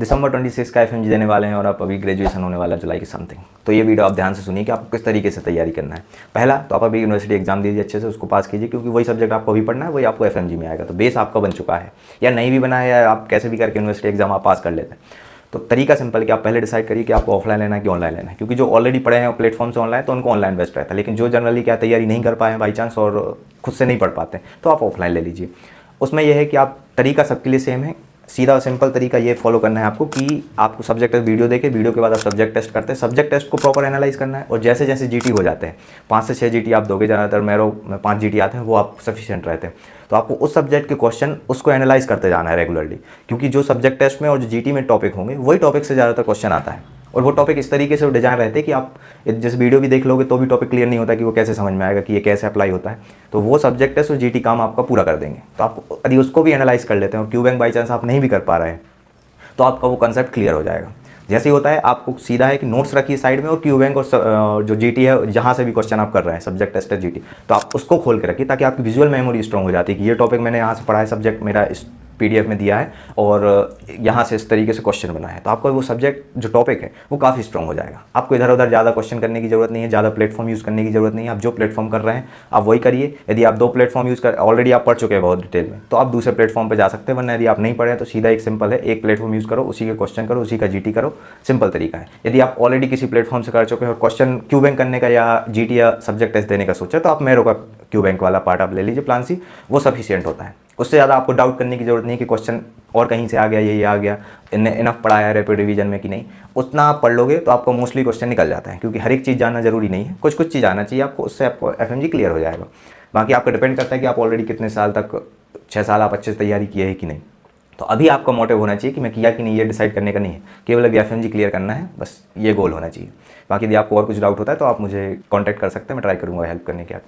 दिसंबर 26 का FMG देने वाले हैं और आप अभी ग्रेजुएशन होने वाला है जुलाई की समथिंग। तो ये वीडियो आप ध्यान से सुनिए कि आपको किस तरीके से तैयारी करना है। पहला तो आप अभी यूनिवर्सिटी एग्जाम दीजिए, अच्छे से उसको पास कीजिए, क्योंकि वही सब्जेक्ट आपको अभी पढ़ना है वही आपको FMG में आएगा। तो बेस आपका बन चुका है, या नहीं भी बना है, या आप कैसे भी करके यूनिवर्सिटी एग्जाम आप पास कर लेते हैं। तो तरीका सिंपल कि आप पहले डिसाइड करिए कि आपको ऑफलाइन लेना है कि ऑनलाइन लेना है, क्योंकि जो ऑलरेडी पढ़े हैं प्लेटफॉर्म से ऑनलाइन तो उनको ऑनलाइन बेस्ट रहता है, लेकिन जो जनरली क्या तैयारी नहीं कर पाए हैं बाई चांस और खुद से नहीं पढ़ पाते तो आप ऑफलाइन ले लीजिए। उसमें यह है कि आप तरीका सबके लिए सेम है, सीधा सिंपल तरीका ये फॉलो करना है आपको कि आपको सब्जेक्ट टेस्ट वीडियो देखे, वीडियो के बाद आप सब्जेक्ट टेस्ट करते हैं, सब्जेक्ट टेस्ट को प्रॉपर एनालाइज करना है। और जैसे जैसे GT हो जाते हैं 5 से 6 GT आप दोगे, ज़्यादातर मैरो में 5 GT आते हैं, वो आप सफिशिएंट रहते हैं। तो आपको उस सब्जेक्ट के क्वेश्चन उसको एनालाइज करते जाना है रेगुलरली, क्योंकि जो सब्जेक्ट टेस्ट में और जो GT में टॉपिक होंगे वही टॉपिक से ज़्यादातर क्वेश्चन आता है। और वो टॉपिक इस तरीके से डिजाइन रहते हैं कि आप जैसे वीडियो भी देख लोगे तो भी टॉपिक क्लियर नहीं होता कि वो कैसे समझ में आएगा कि ये कैसे अप्लाई होता है। तो वो सब्जेक्ट टेस्ट और GT काम आपका पूरा कर देंगे। तो आप यदि उसको भी एनालाइज कर लेते हैं और क्यूबैंक बाई चांस आप नहीं भी कर पा रहे हैं तो आपका वो कंसेप्ट क्लियर हो जाएगा। जैसे ही होता है आपको सीधा है कि नोट्स रखिए साइड में, और क्यूबैंक और जो GT है जहाँ से भी क्वेश्चन आप कर रहे हैं सब्जेक्ट टेस्ट है GT, तो आप उसको खोल के रखिए ताकि आपकी विजुअल मेमोरी स्ट्रॉन्ग हो जाती है कि ये टॉपिक मैंने यहाँ से पढ़ा है, सब्जेक्ट मेरा इस PDF में दिया है और यहाँ से इस तरीके से क्वेश्चन बना है। तो आपका वो सब्जेक्ट जो टॉपिक है वो काफ़ी स्ट्रॉन्ग हो जाएगा। आपको इधर उधर ज़्यादा क्वेश्चन करने की ज़रूरत नहीं है, ज़्यादा प्लेटफॉर्म यूज़ करने की ज़रूरत नहीं है। आप जो प्लेटफॉर्म कर रहे हैं आप वही करिए। यदि आप 2 प्लेटफॉर्म यूज़ कर ऑलरेडी आप पढ़ चुके हैं बहुत डिटेल में तो आप दूसरे प्लेटफॉर्म पर जा सकते हैं, वरना यदि आप नहीं पढ़े तो सीधा एक सिंपल है, एक प्लेटफॉर्म यूज़ करो, उसी के क्वेश्चन करो, उसी का GT करो, सिंपल तरीका है। यदि आप ऑलरेडी किसी प्लेटफॉर्म से कर चुके हैं और क्वेश्चन क्यूबैंक करने का या GT या सब्जेक्ट टेस्ट देने का सोचा तो आप मेरो का क्यूबैंक वाला पार्ट आप ले लीजिए, प्लान C, वो सफिशिएंट होता है। उससे ज़्यादा आपको डाउट करने की जरूरत नहीं कि क्वेश्चन और कहीं से आ गया, ये आ गया, इनफ पढ़ाया है रैपिड रिवीजन में कि नहीं। उतना आप पढ़ लोगे तो आपको मोस्टली क्वेश्चन निकल जाता है, क्योंकि हर एक चीज़ जानना जरूरी नहीं है, कुछ कुछ चीज़ आना चाहिए आपको, उससे आपको FMG क्लियर हो जाएगा। बाकी आपको डिपेंड करता है कि आप ऑलरेडी कितने साल तक, 6 साल आप अच्छे से तैयारी किए है कि नहीं। तो अभी आपका मोटिव होना चाहिए कि मैं किया कि नहीं, ये डिसाइड करने का नहीं है, केवल अभी FMG क्लियर करना है, बस ये गोल होना चाहिए। बाकी यदि आपको और कुछ डाउट होता है तो आप मुझे कॉन्टैक्ट कर सकते हैं, मैं ट्राई करूँगा हेल्प करने के। आप